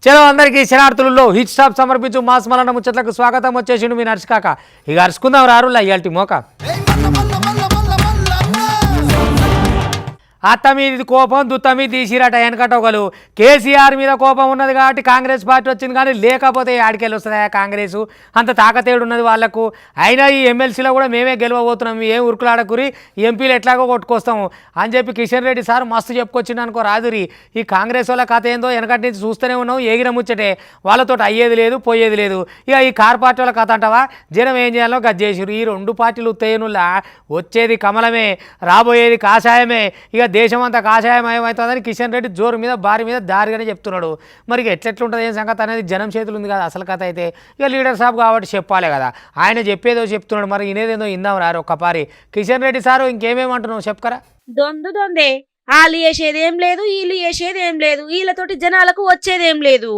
చలో అందరికీ శనార్థులలో hit stop సమర్పించు మాస్ మలన ముచ్చట్లకు స్వాగతం. వచ్చేసిండు మీ నర్సుకాక. ఇక అరుచుకుందాం రారులా ఇయాల్టి మోక. అత్త మీద కోపం దుత్త మీద తీసిరట వెనకటోగలు. కేసీఆర్ మీద కోపం ఉన్నది కాబట్టి కాంగ్రెస్ పార్టీ వచ్చింది, కానీ లేకపోతే ఆడికెళ్ళి వస్తుందా కాంగ్రెస్? అంత తాకతేడు ఉన్నది వాళ్లకు. అయినా ఈ ఎమ్మెల్సీలో కూడా మేమే గెలవబోతున్నాం, ఏం ఉరుకులాడకురి, ఎంపీలు ఎట్లాగో కొట్టుకొస్తాము అని చెప్పి కిషన్ రెడ్డి సార్ మస్తు చెప్పుకొచ్చిండు అనుకో రాదురి. ఈ కాంగ్రెస్ వాళ్ళ కథ ఏందో వెనకటి నుంచి చూస్తూనే ఉన్నాం, ఎగిర ముచ్చటే, వాళ్ళతో అయ్యేది లేదు పోయేది లేదు. ఇక ఈ కార్ పార్టీ వాళ్ళ కథ అంటావా, జనం ఏం చేయాలో గజ్జేసిరు. ఈ రెండు పార్టీలు ఉత్తేనులా వచ్చేది కమలమే, రాబోయేది కాషాయమే. ఇక దేశం అంతా కాషాయమయమవుతుందని కిషన్ రెడ్డి జోరు మీద భారీ మీద దారిగానే చెప్తున్నాడు. మరి ఎట్లెట్లుంటుంది ఏం సంగతి అనేది జనం చేతులు ఉంది కదా అసలు కథ అయితే. ఇక లీడర్ సాబ్ కాబట్టి చెప్పాలి కదా, ఆయన చెప్పేదో చెప్తున్నాడు, మరి ఇనేదేందో ఇందాం రారు ఒక్కపారి. కిషన్ రెడ్డి సారు ఇంకేమేమంటున్నావు చెప్పకరా. దొందే వాళ్ళు చేసేదేం లేదు, వీళ్ళు చేసేదేం లేదు, వీళ్ళతోటి జనాలకు వచ్చేదేం లేదు.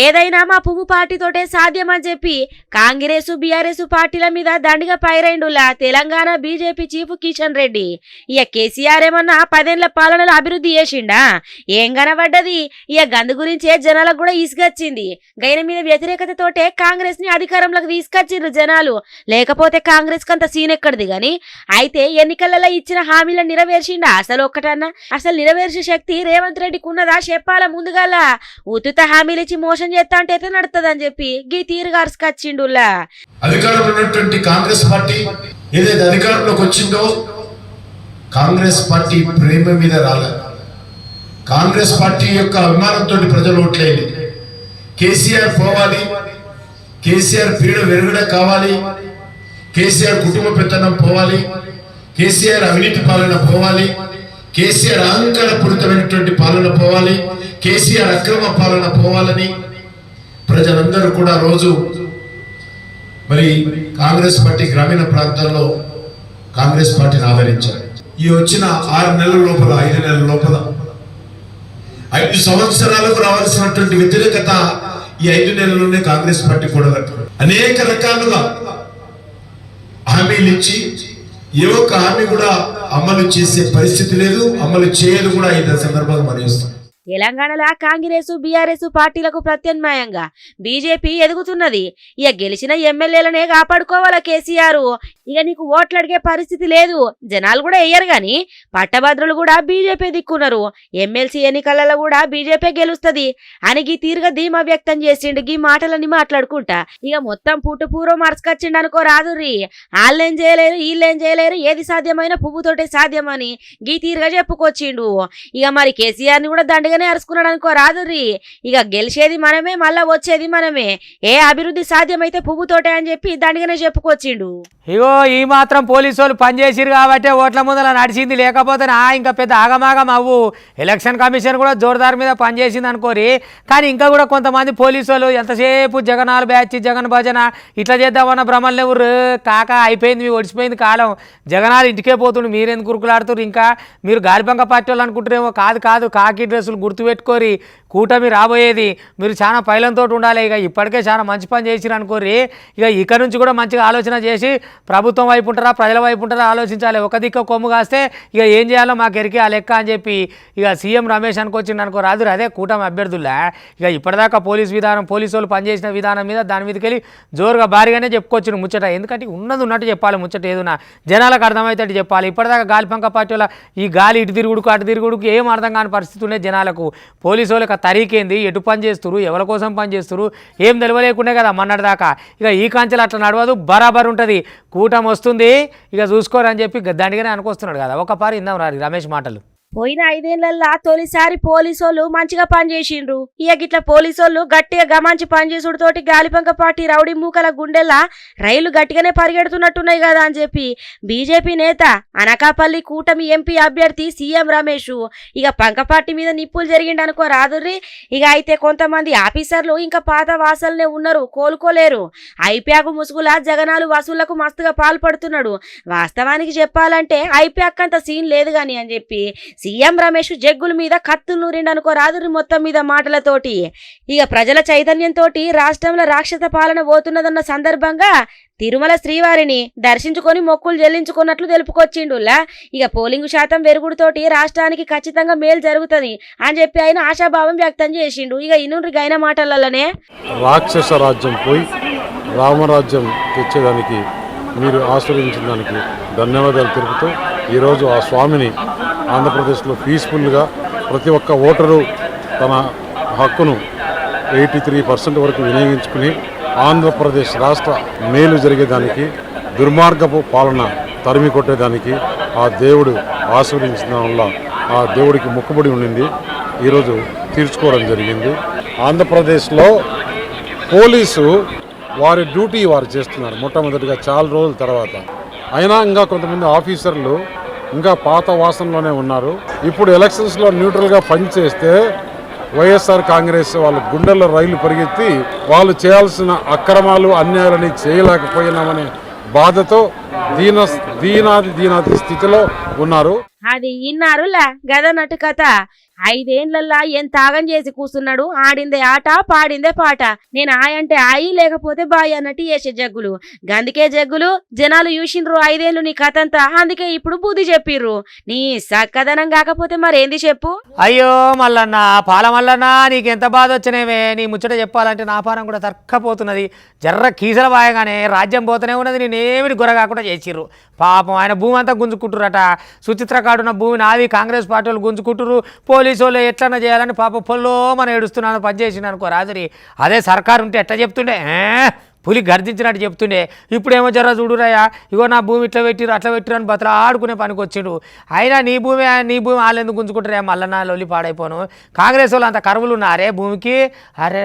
ఏదైనా మా పువ్వు పార్టీతోటే సాధ్యమని చెప్పి కాంగ్రెస్ బీఆర్ఎస్ పార్టీల మీద దండిగా పైరైండులా తెలంగాణ బీజేపీ చీఫ్ కిషన్ రెడ్డి. ఇక కేసీఆర్ ఏమన్నా 10 ఏళ్ల పాలనలో అభివృద్ధి చేసిండా? ఏం కనబడ్డది? ఇక గందు గురించే జనాలకు కూడా ఇసుకొచ్చింది. గైన మీద వ్యతిరేకతతోటే కాంగ్రెస్ ని అధికారంలోకి తీసుకొచ్చిండ్రు జనాలు, లేకపోతే కాంగ్రెస్ కంత సీన్ ఎక్కడిది గాని. అయితే ఎన్నికలలో ఇచ్చిన హామీలను నెరవేర్చిండా అసలు ఒక్కటన్నా? అసలు నెరవేర్చే శక్తి రేవంత్ రెడ్డికి ఉన్నదా చెప్పాల ముందుగాల. ఉతుత హామీలు ఇచ్చి మోసం చేస్తా అంటే ఎట్లా నడుతుందని చెప్పి గీ తీరుగా అరుసుకొచ్చిండులా. అధికారంలో ఉన్నటువంటి కాంగ్రెస్ పార్టీ ఏదైతే అధికారంలోకి వచ్చిందో, కాంగ్రెస్ పార్టీ ప్రేమ మీద రాలేదు, కాంగ్రెస్ పార్టీ యొక్క అభిమానంతో ప్రజలు ఓట్లేదు. కేసీఆర్ పోవాలి, కేసీఆర్ పీడ వెలుగడ కావాలి, కేసీఆర్ కుటుంబ పెత్తనం పోవాలి, కేసీఆర్ అవినీతి పాలన పోవాలి, కేసీఆర్ అహంకారపూరితమైనటువంటి పాలన పోవాలి, కేసీఆర్ అక్రమ పాలన పోవాలని ప్రజలందరూ కూడా రోజు మరి కాంగ్రెస్ పార్టీ గ్రామీణ ప్రాంతాల్లో కాంగ్రెస్ పార్టీని ఆదరించారు. ఈ వచ్చిన 6 నెలల లోపల 5 నెలల లోపల 5 సంవత్సరాలకు రావాల్సినటువంటి వ్యతిరేకత ఈ 5 నెలల్లోనే కాంగ్రెస్ పార్టీ కూడా అనేక రకాలుగా హామీలు ఇచ్చి ఏ ఒక్క హామీ కూడా అమలు చేసే పరిస్థితి లేదు, అమలు చేయదు కూడా ఈ సందర్భంగా మనీస్తాం. తెలంగాణలో కాంగ్రెస్ బీఆర్ఎస్ పార్టీలకు ప్రత్యామ్నాయంగా బీజేపీ ఎదుగుతున్నది. ఇక గెలిచిన ఎమ్మెల్యేలనే కాపాడుకోవాలా కేసీఆర్. ఇక నీకు ఓట్లు అడిగే పరిస్థితి లేదు, జనాలు కూడా వేయరు గాని పట్టభద్రులు కూడా బీజేపీ దిక్కున్నారు. ఎమ్మెల్సీ ఎన్నికలలో కూడా బీజేపీ గెలుస్తుంది అని గీ తీరుగా ధీమా వ్యక్తం చేసిండు. గీ మాటలన్నీ మాట్లాడుకుంటా ఇక మొత్తం పూర్వం మరసుకొచ్చిండు అనుకో రాదుర్రి. వాళ్ళేం చేయలేరు, వీళ్ళేం చేయలేరు, ఏది సాధ్యమైన పువ్వుతోటే సాధ్యమని గీ తీరుగా చెప్పుకొచ్చిండు. ఇక మరి కేసీఆర్ ని కూడా దండగా అరుచుకున్నాడు అనుకో రాదుర్రి. ఇక గెలిచేది మనమే, మళ్ళా వచ్చేది మనమే, ఏ అభివృద్ధి సాధ్యమైతే పువ్వుతోటే అని చెప్పి దండగానే చెప్పుకొచ్చిండు. ఇగో ఈ మాత్రం పోలీసు వాళ్ళు పనిచేసిరు కాబట్టి ఓట్ల ముందర నడిచింది, లేకపోతే ఇంకా పెద్ద ఆగమాగం అవ్వు. ఎలక్షన్ కమిషన్ కూడా జోర్దార్ మీద పనిచేసింది అనుకోరి. కానీ ఇంకా కూడా కొంతమంది పోలీసు వాళ్ళు ఎంతసేపు జగనాలు బ్యాచ్, జగన్ భజన ఇట్లా చేద్దామన్న భ్రమలు ఎవరు కాక అయిపోయింది, మీ ఒడిచిపోయింది కాలం. జగనాలు ఇంటికే పోతుండు, మీరెందుకు కురుకులాడుతున్నారు? ఇంకా మీరు గాలిబంక పార్టీ వాళ్ళు అనుకుంటారేమో. కాదు, కాకి డ్రెస్సులు గుర్తుపెట్టుకోరి, కూటమి రాబోయేది, మీరు చాలా పైలంతో ఉండాలి. ఇక ఇప్పటికే చాలా మంచి పని చేసిరు అనుకోరి. ఇక నుంచి కూడా మంచిగా ఆలోచన చేసి ప్రభుత్వం వైపు ఉంటారా ప్రజల వైపు ఉంటారా ఆలోచించాలి. ఒక దిక్కు కొమ్ము కాస్తే ఇక ఏం చేయాలో మాకు ఎరికే ఆ లెక్క అని చెప్పి ఇక సీఎం రమేష్ అనుకొచ్చిండు అనుకో రాదు. అదే కూటమి అభ్యర్థుల్లా ఇక ఇప్పటిదాకా పోలీసు వాళ్ళు పనిచేసిన విధానం మీద దాని మీదకి వెళ్ళి జోరుగా భారీగానే చెప్పుకొచ్చిన ముచ్చట. ఎందుకంటే ఉన్నది ఉన్నట్టు చెప్పాలి, ముచ్చట ఏదున్నా జనాలకు అర్థమవుతాడు చెప్పాలి. ఇప్పటిదాకా గాలిపంక పార్టీ వాళ్ళ ఈ గాలి ఇటు తిరుగుడుకు అటు తిరుగుడుకు ఏం అర్థం కాని పరిస్థితి ఉండేది జనాలకు. పోలీసు వాళ్ళకి తరీకేంది, ఎటు పని చేస్తున్నారు, ఎవరి కోసం పని చేస్తున్నారు ఏం తెలియలేకుండే కదా మొన్నటిదాకా. ఇక ఈ కాంచెలు అట్లా నడవదు, బరాబర్ ఉంటుంది. కూటమి వస్తుంది, ఇక చూసుకోరని చెప్పి దండిగానే అనుకొస్తున్నాడు కదా. ఒక పారి ఇందాం రారి రమేష్ మాటలు. పోయిన 5 ఏళ్లల్లా తొలిసారి పోలీసోళ్ళు మంచిగా పనిచేసిండ్రు. ఇక గిట్ల పోలీసోళ్ళు గట్టిగా గమాంచి పనిచేసుడుతోటి గాలిపంక పార్టీ రౌడీ మూకల గుండెల్లా రైలు గట్టిగానే పరిగెడుతున్నట్టున్నాయి కదా అని చెప్పి బీజేపీ నేత అనకాపల్లి కూటమి ఎంపీ అభ్యర్థి సీఎం రమేష్ ఇక పంక పార్టీ మీద నిప్పులు జరిగిండు అనుకో రాదుర్రి. ఇక అయితే కొంతమంది ఆఫీసర్లు ఇంకా పాత వాసల్నే ఉన్నారు, కోలుకోలేరు. ఐప్యాక్ ముసుగుల జగనాలు వసూళ్లకు మస్తుగా పాల్పడుతున్నాడు. వాస్తవానికి చెప్పాలంటే ఐప్యాక్ అంత సీన్ లేదు గాని అని చెప్పి సీఎం రమేష్ జగ్గుల మీద కత్తులు నూరిండనుకో రాదురి మొత్తం మీద మాటలతోటి. ఇక ప్రజల చైతన్యంతో రాష్ట్రంలో రాక్షస పాలన పోతున్నదన్న సందర్భంగా తిరుమల శ్రీవారిని దర్శించుకొని మొక్కులు చెల్లించుకున్నట్లు తెలుపుకొచ్చిండులా. ఇక పోలింగ్ శాతం పెరుగుడుతోటి రాష్ట్రానికి ఖచ్చితంగా మేలు జరుగుతుంది అని చెప్పి ఆయన ఆశాభావం వ్యక్తం చేసిండు. ఇక ఇనుండ్రి గైన మాటలలోనే రాక్షస రాజ్యం పోయి రామరాజ్యం తెచ్చేదానికి మీరు ఆశీర్వదించిన దానికి ధన్యవాదాలు తెలుపుతూ ఈరోజు ఆ స్వామిని ఆంధ్రప్రదేశ్లో పీస్ఫుల్గా ప్రతి ఒక్క ఓటరు తన హక్కును 83% వరకు వినియోగించుకుని ఆంధ్రప్రదేశ్ రాష్ట్ర మేలు జరిగేదానికి దుర్మార్గపు పాలన తరిమి కొట్టేదానికి ఆ దేవుడు ఆశీర్వదించడం వల్ల ఆ దేవుడికి మొక్కుబడి ఉండింది. ఈరోజు తీర్చుకోవడం జరిగింది. ఆంధ్రప్రదేశ్లో పోలీసు వారి డ్యూటీ వారు చేస్తున్నారు మొట్టమొదటిగా చాలా రోజుల తర్వాత. అయినా ఇంకా కొంతమంది ఆఫీసర్లు ఇంకా పాత వాసనలోనే ఉన్నారు. ఇప్పుడు ఎలక్షన్స్లో న్యూట్రల్గా పనిచేస్తే వైఎస్ఆర్ కాంగ్రెస్ వాళ్ళ గుండెల్లో రైలు పరిగెత్తి వాళ్ళు చేయాల్సిన అక్రమాలు అన్యాయాలని చేయలేకపోయినామనే బాధతో దీనాది స్థితిలో ఉన్నారు. అది ఇన్నారులా గదనట్టు కథ. 5 ఏండ్లల్లా ఎంత ఆగం చేసి కూర్చున్నాడు. ఆడిందే ఆట పాడిందే పాట. నేను ఆయంటే ఆయి లేకపోతే బాయి అన్నట్టు చేసే జగ్గులు. గందుకే జగ్గులు జనాలు చూసిండ్రు 5 ఏళ్ళు నీ కథ అంతా. అందుకే ఇప్పుడు బుద్ధి చెప్పిర్రు. నీ సక్కదనం కాకపోతే మరేంది చెప్పు. అయ్యో మల్లన్న పాల మల్లన్న నీకెంత బాధ వచ్చినేవే. నీ ముచ్చట చెప్పాలంటే నా పానం కూడా తరక్కపోతున్నది. జర్ర కీసల వాయగానే రాజ్యం పోతూనే ఉన్నది. నేనేమిటి గొర్ర కాకుండా చేసిర్రు. పాపం ఆయన భూమి అంతా గుంజుకుంటురట. సుచిత్ర కాడున్న భూమి నాది కాంగ్రెస్ పార్టీ వాళ్ళు గుంజుకుంటురు. పోలీసు వాళ్ళు ఎట్లన్నా చేయాలని పాప పొల్లో మనం ఏడుస్తున్నాను పనిచేసిన అనుకో రాజురి. అదే సర్కారు ఉంటే ఎట్లా చెప్తుండే పులి గర్జించినట్టు చెప్తుండే. ఇప్పుడేమో జర చూడురాయా ఇగో నా భూమి ఇట్లా పెట్టిరు అట్లా పెట్టిరు అని బతలా ఆడుకునే పనికి వచ్చిండు. అయినా నీ భూమి వాళ్ళు ఎందుకు గుంజుకుంటారే మల్లన్న లొల్లి పాడైపోను. కాంగ్రెస్ వాళ్ళు అంత కరువులు ఉన్నారే భూమికి. అరే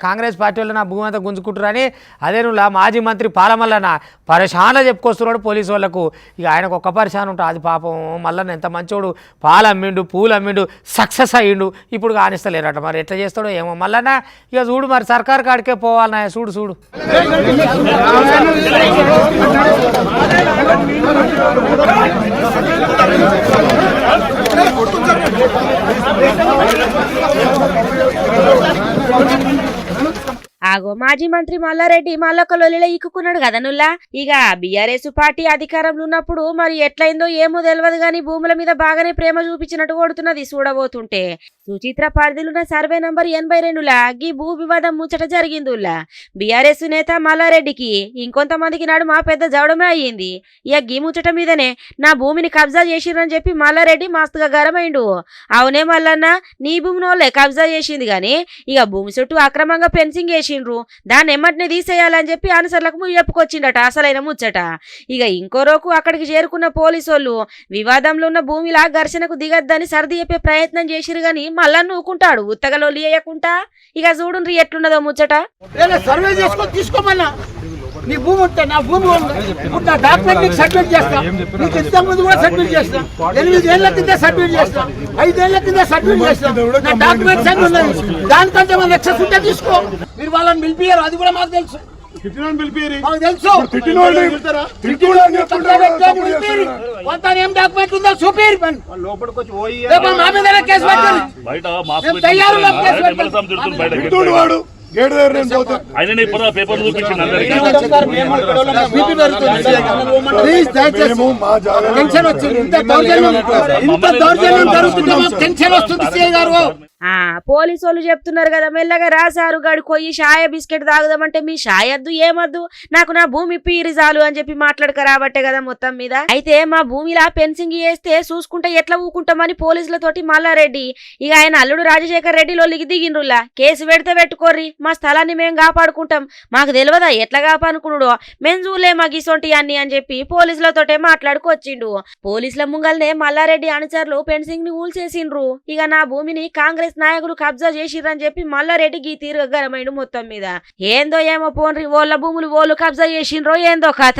కాంగ్రెస్ పార్టీ వాళ్ళు నా భూమి అంతా గుంజుకుంటారని అదే నువ్వు మాజీ మంత్రి పాలమల్లన్న పరిశానలో చెప్పుకొస్తున్నాడు పోలీసు వాళ్ళకు. ఇక ఆయనకు ఒక్క పరిశాన ఉంటుంది. అది పాపం మల్లన్న ఎంత మంచోడు. పాలు అమ్మిండు పూలు అమ్మిండు సక్సెస్ అయ్యిండు. ఇప్పుడు కానిస్తలేరట. మరి ఎట్లా చేస్తాడో ఏమో మల్లన్న. ఇక చూడు మరి సర్కారు కాడికే పోవాలన్నా. చూడు చూడు ఆగో మాజీ మంత్రి మల్లారెడ్డి మల్లొక్క లొల్లిలో ఇక్కున్నాడు కదా నుల్లా. ఇక బీఆర్ఎస్ పార్టీ అధికారంలో ఉన్నప్పుడు మరి ఎట్లయిందో ఏమో తెలియదు గాని భూముల మీద బాగానే ప్రేమ చూపించినట్టు కొడుతున్నది చూడబోతుంటే. సుచిత్ర పరిధిలున్న సర్వే నంబర్ 82లా గీ భూ వివాదం ముచ్చట జరిగిందిలా. బీఆర్ఎస్ నేత మల్లారెడ్డికి ఇంకొంతమందికి నడుమ పెద్ద జవడమే అయ్యింది. ఇక గీ ముచ్చట మీదనే నా భూమిని కబ్జా చేసిరని చెప్పి మల్లారెడ్డి మస్తుగా గరమైండు. అవునే మల్లన్న నీ భూమిని వాళ్ళే కబ్జా చేసింది గాని ఇక భూమి చుట్టూ అక్రమంగా ఫెన్సింగ్ వేసిండ్రు. దాన్ని ఎమ్మటిని తీసేయాలని చెప్పి ఆన్సర్లకు చెప్పుకొచ్చిండట అసలైన ముచ్చట. ఇక ఇంకో రోజు అక్కడికి చేరుకున్న పోలీసోళ్ళు వివాదంలో ఉన్న భూమిలా ఘర్షణకు దిగద్దని సర్ది చెప్పే ప్రయత్నం చేసిరు గాని మళ్ళా నూకుంటాడు ఉత్తగలో లేయకుండా. ఇక చూడుండ్రి ఎట్లున్నదో ముచ్చట. సర్వే చేసుకొని తీసుకోమన్నా నీ భూమి ఉంటే నా భూమి నా డాక్యుమెంట్ నీకు సబ్మిట్ చేస్తా. నీకు ఇంత ముందు కూడా సబ్మిట్ చేస్తా. 8 ఏళ్ల కింద సబ్మిట్ చేస్తా. 5 ఏళ్ల కింద సబ్మిట్ చేస్తా. నా డాక్యుమెంట్స్ అన్ని ఉన్నాయి. దానికంటే మన ఎక్సెస్ ఉంటే తీసుకో. మీరు వాళ్ళని పిలిపియారు అది కూడా మాకు తెలుసు. మాకు తెలుసు ఏం డాక్యుమెంట్ ఉందో చూపిరు. మా మీద కేసు పెట్టండి. తయారు టెన్షన్ వచ్చింది. ఇంత దౌర్జన్యం జరుగుతుంటే మాకు టెన్షన్ వస్తుంది సీఐ గారు. పోలీసు వాళ్ళు చెప్తున్నారు కదా మెల్లగా రాసారు గాడి కొయ్యి షాయ బిస్కెట్ తాగుదామంటే మీ షాయద్దు ఏమద్దు నాకు నా భూమి పీరి చాలు అని చెప్పి మాట్లాడకరాబట్టే కదా మొత్తం మీద. అయితే మా భూమిలా ఫెన్సింగ్ చేస్తే చూసుకుంటే ఎట్లా ఊకుంటామని పోలీసులతోటి మల్లారెడ్డి ఇక ఆయన అల్లుడు రాజశేఖర్ రెడ్డి లోలికి దిగిండ్రులా. కేసు పెడితే పెట్టుకోర్రి మా స్థలాన్ని మేము కాపాడుకుంటాం మాకు తెలియదా ఎట్లా కాపాడుకున్నాడో మేము చూలే మా గిసొంటి అన్ని అని చెప్పి పోలీసులతోటే మాట్లాడుకొచ్చిండు. పోలీసుల ముంగల్నే మల్లారెడ్డి అనుచరులు ఫెన్సింగ్ ని ఊల్చేసిండ్రు. ఇక నా భూమిని కాంగ్రెస్ నాయకులు కబ్జా చేసిరని చెప్పి మల్లారెడ్డి గీ తీరుగరమైండు మొత్తం మీద. ఏందో ఏమో పోన్రి ఓళ్ళ భూములు ఓళ్ళు కబ్జా చేసిండ్రో ఏందో కథ.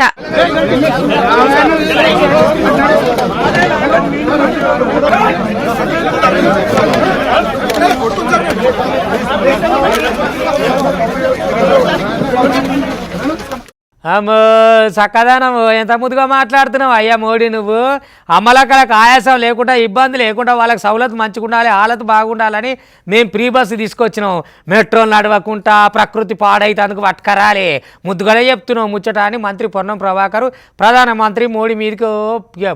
అమ్మో చక్కదానం ఎంత ముద్దుగా మాట్లాడుతున్నావు అయ్యా మోడీ నువ్వు. అమ్మలక్కలకు ఆయాసం లేకుండా ఇబ్బంది లేకుండా వాళ్ళకి సౌలత్ మంచిగా ఉండాలి హాలత్ బాగుండాలని మేము ఫ్రీ బస్సు తీసుకొచ్చినాం. మెట్రోలు నడవకుండా ప్రకృతి పాడైతే అందుకు పట్టుకరాలి ముద్దుగానే చెప్తున్నావు ముచ్చట అని మంత్రి పొన్నం ప్రభాకర్ ప్రధానమంత్రి మోడీ మీదకి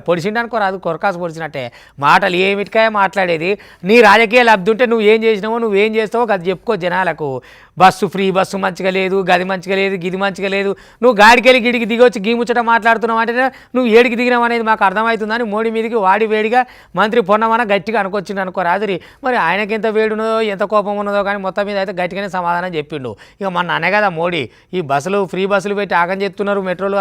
పొడిచిండనుకో రాదు కొరకాసు పొడిచినట్టే మాటలు ఏమిటికాయ మాట్లాడేది. నీ రాజకీయ లబ్ధి ఉంటే నువ్వు ఏం చేసినావో నువ్వేం చేస్తావో అది చెప్పుకో జనాలకు. బస్సు ఫ్రీ బస్సు మంచిగా లేదు గది మంచిగా లేదు గిది మంచిగా లేదు నువ్వు గాడికెళ్ళి గిడికి దిగొచ్చి గీ ముచ్చట మాట్లాడుతున్నావు అంటే నువ్వు ఏడికి దిగినావు అనేది మాకు అర్థమవుతుందని మోడీ మీదకి వాడి వేడిగా మంత్రి పొన్నమన గట్టిగా అనుకొచ్చిండు అనుకో రాదురి. మరి ఆయనకి ఎంత వేడి ఉన్నదో ఎంత కోపం ఉన్నదో కానీ మొత్తం మీద అయితే గట్టిగానే సమాధానం చెప్పిండు. ఇక మన అనే కదా మోడీ ఈ బస్సులు ఫ్రీ బస్సులు పెట్టి ఆగం చేస్తున్నారు మెట్రోలు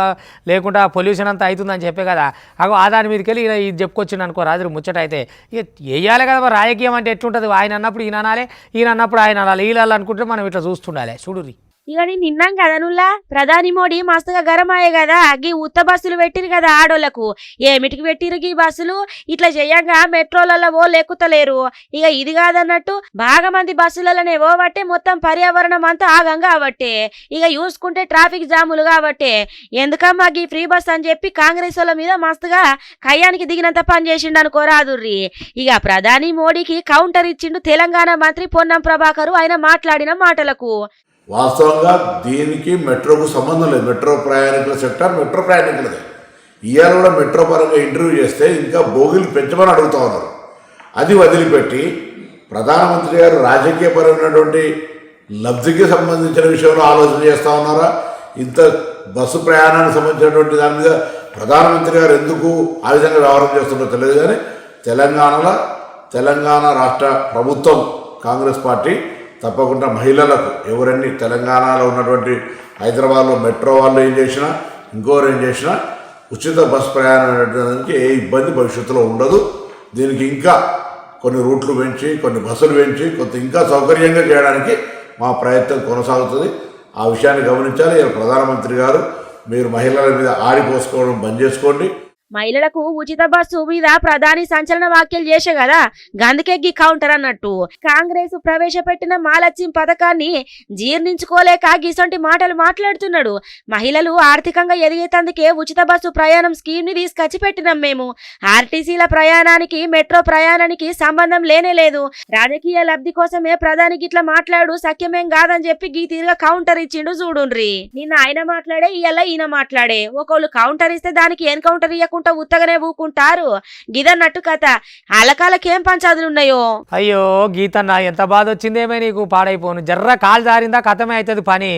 లేకుండా పొల్యూషన్ అంతా అవుతుందని చెప్పే కదా అగో ఆదాని మీదకి వెళ్ళి ఇది చెప్పుకొచ్చిండు అనుకో రాదురి ముచ్చట అయితే. ఇక వేయాలి కదా మరి రాజకీయం అంటే ఎట్లుంటుంది ఆయన అన్నప్పుడు ఈయన అనాలి ఈయన అన్నప్పుడు ఆయన అనాలి వీళ్ళు అనుకుంటే మనం ఇట్లా చూస్తుండాలి చూడురి. ఇక నేను నిన్నాం కదా నుల్లా ప్రధాని మోడీ మస్తుగా గరమాయే కదా గీ ఉత్త బస్సులు పెట్టిరు కదా ఆడోళ్లకు ఏమిటికి పెట్టిరు గీ బస్సులు ఇట్లా చేయంగా మెట్రోలలో ఓ లెక్కుతలేరు. ఇక ఇది కాదన్నట్టు బాగా మంది బస్సులలోనే ఓవట్టే మొత్తం పర్యావరణం అంతా ఆగంగా అవట్టే ఇక చూసుకుంటే ట్రాఫిక్ జాములు కాబట్టే ఎందుకమ్మా గీ ఫ్రీ బస్ అని చెప్పి కాంగ్రెస్ వాళ్ళ మీద మస్తుగా కయ్యానికి దిగినంత పని చేసిండు అనుకోరాదుర్రి. ఇక ప్రధాని మోడీకి కౌంటర్ ఇచ్చిండు తెలంగాణ మంత్రి పొన్నం ప్రభాకర్ ఆయన మాట్లాడిన మాటలకు. వాస్తవంగా దీనికి మెట్రోకు సంబంధం లేదు. మెట్రో ప్రయాణికుల సెక్టర్ మెట్రో ప్రయాణికులదే. ఇవాళ కూడా మెట్రో పరంగా ఇంటర్వ్యూ చేస్తే ఇంకా బోగిలు పెంచమని అడుగుతూ ఉన్నారు. అది వదిలిపెట్టి ప్రధానమంత్రి గారు రాజకీయపరమైనటువంటి లబ్ధికి సంబంధించిన విషయంలో ఆలోచన చేస్తూ ఉన్నారా? ఇంత బస్సు ప్రయాణానికి సంబంధించినటువంటి దాని మీద ప్రధానమంత్రి గారు ఎందుకు ఆ విధంగా వ్యవహారం చేస్తుందో తెలియదు. కానీ తెలంగాణ రాష్ట్ర ప్రభుత్వం కాంగ్రెస్ పార్టీ తప్పకుండా మహిళలకు ఎవరన్నీ తెలంగాణలో ఉన్నటువంటి హైదరాబాద్లో మెట్రో వాళ్ళు ఏం చేసినా ఇంకోరు ఏం చేసినా ఉచిత బస్ ప్రయాణం అనేటువంటి ఏ ఇబ్బంది భవిష్యత్తులో ఉండదు. దీనికి ఇంకా కొన్ని రూట్లు పెంచి కొన్ని బస్సులు పెంచి కొంత ఇంకా సౌకర్యంగా చేయడానికి మా ప్రయత్నం కొనసాగుతుంది. ఆ విషయాన్ని గమనించాలి. ప్రధానమంత్రి గారు మీరు మహిళల మీద ఆడిపోసుకోవడం బంద్ చేసుకోండి. మహిళలకు ఉచిత బస్సు మీద ప్రధాని సంచలన వ్యాఖ్యలు చేసే కదా గందుకే గీ కౌంటర్ అన్నట్టు. కాంగ్రెస్ ప్రవేశపెట్టిన మహాలక్ష్మి పథకాన్ని జీర్ణించుకోలేక గిసొంటి మాటలు మాట్లాడుతున్నాడు. మహిళలు ఆర్థికంగా ఎదిగేతందుకే ఉచిత బస్సు ప్రయాణం స్కీమ్ ని తీసుకొచ్చి పెట్టినాం మేము. ఆర్టీసీల ప్రయాణానికి మెట్రో ప్రయాణానికి సంబంధం లేనే లేదు. రాజకీయ లబ్ధి కోసమే ప్రధాని గిట్లా మాట్లాడు సఖ్యమేం కాదని చెప్పి గీ తీరుగా కౌంటర్ ఇచ్చిండు చూడుండ్రి. నిన్న ఆయన మాట్లాడే ఇయ్యాల ఈయన మాట్లాడే ఒకళ్ళు కౌంటర్ ఇస్తే దానికి ఎన్కౌంటర్ ఇయ్యకుండా ఉత్తగానే ఊకుంటారు గిదన్నట్టు కథ. అలకాలకేం పంచాదులు ఉన్నాయో. అయ్యో గీతన్న ఎంత బాధ వచ్చిందేమే నీకు పాడైపోను జర్ర కాలు జారిందా కథమే అవుతుంది పని.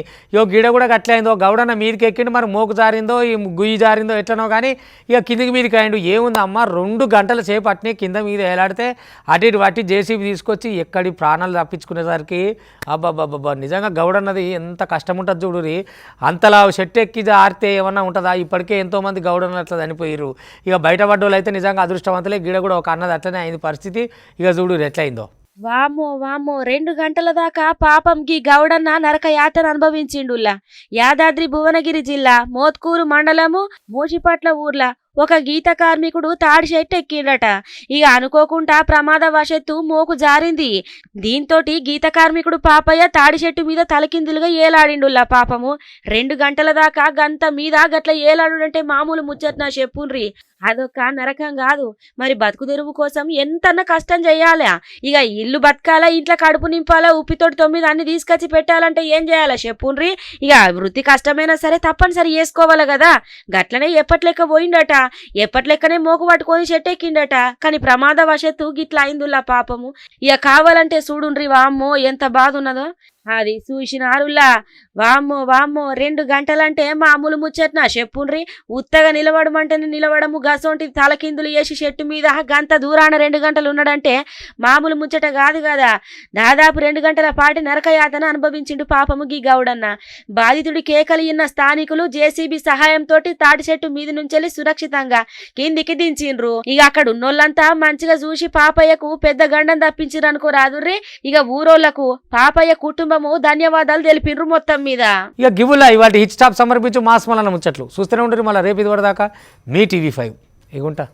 గిడ కూడా గట్లయిందో గౌడన్న మీదకి ఎక్కిండు మరి మోకు జారిందో ఈ గుయ్యి జారిందో ఎట్లనో కానీ ఇక కిందికి మీదకి అయిండు. ఏముందమ్మా 2 గంటల సేపు అట్నే కింద మీద వేలాడితే అటు ఇటు పట్టి జేసీబీ తీసుకొచ్చి ఎక్కడి ప్రాణాలు తప్పించుకునేసరికి అబ్బాబ్బాబ్బా నిజంగా గౌడన్నది ఎంత కష్టం ఉంటుంది చూడురి. అంతలా చెట్టు ఎక్కి ఆరితే ఏమన్నా ఉంటుందా? ఇప్పటికే ఎంతోమంది గౌడన్నలు అట్లా చనిపోయారు. ఇక బయటపడ్డోళ్ళు అయితే నిజంగా అదృష్టవంతులే. గిడ కూడా ఒక అన్నది అట్లనే అయింది పరిస్థితి. ఇక చూడు ఎట్లయిందో. వామ్మో 2 గంటల దాకా పాపం గీ గౌడన్న నరక యాతన అనుభవించిండుల్లా. యాదాద్రి భువనగిరి జిల్లా మోత్కూరు మండలము మూషిపట్ల ఊర్ల ఒక గీత కార్మికుడు తాడి చెట్టు ఎక్కిండట. ఇక అనుకోకుండా ప్రమాదవశత్తు మోకు జారింది. దీంతో గీత కార్మికుడు పాపయ్య తాడి చెట్టు మీద తలకిందులుగా ఏలాడిండుల్లా. పాపము 2 గంటల దాకా గంత మీద గట్ల ఏలాడుడంటే మామూలు ముచ్చట్నా చెప్పుండ్రి. అదొక నరకం కాదు మరి. బతుకు తెరువు కోసం ఎంతన్నా కష్టం చెయ్యాలా? ఇక ఇల్లు బతకాలా ఇంట్లో కడుపు నింపాలా ఉప్పితోటి 9 అన్ని తీసుకొచ్చి పెట్టాలంటే ఏం చేయాలా చెప్పుండ్రి. ఇక వృత్తి కష్టమైనా సరే తప్పనిసరి చేసుకోవాలి కదా. గట్లనే ఎప్పట్లెక్క పోయిండట. ఎప్పట్లెక్కనే మోకు పట్టుకొని చెట్టెక్కిండట. కానీ ప్రమాదవశత్తు గిట్లా అయిందుల్లా పాపము. ఇక కావాలంటే చూడుండ్రి వామ్మో ఎంత బాధ ఉన్నదో. అది చూసినారులా. వామ్మో 2 గంటలంటే మామూలు ముచ్చట్నా చెప్పుండ్రి. ఉత్తగా నిలబడమంటేనే నిలబడము గసొంటి తలకిందులు వేసి చెట్టు మీద గంత దూరాన 2 గంటలు ఉన్నాడంటే మామూలు ముచ్చట కాదు కదా. దాదాపు 2 గంటల పాటు నరకయాతన అనుభవించిండు పాపము గీ గౌడన్న. బాధితుడి కేకలు ఇన్న స్థానికులు జేసీబీ సహాయంతో తాటి చెట్టు మీద నుంచి సురక్షితంగా కిందికి దించిండ్రు. ఇక అక్కడ ఉన్నోళ్ళంతా మంచిగా చూసి పాపయ్యకు పెద్ద గండం తప్పించిరు అనుకో రాదుర్రి. ఇక ఊరోళ్లకు పాపయ్య కుటుంబము ధన్యవాదాలు తెలిపిండ్రు మొత్తం మీద. ఇక గివులా ఇవాళ హిట్ స్టాప్ సమర్పించు మాస్ మలన ముచ్చట్లు చూస్తూనే ఉంటారు. మళ్ళీ రేపు ఇది వరదాకా మీ టీవీ5 ఇగుంటా.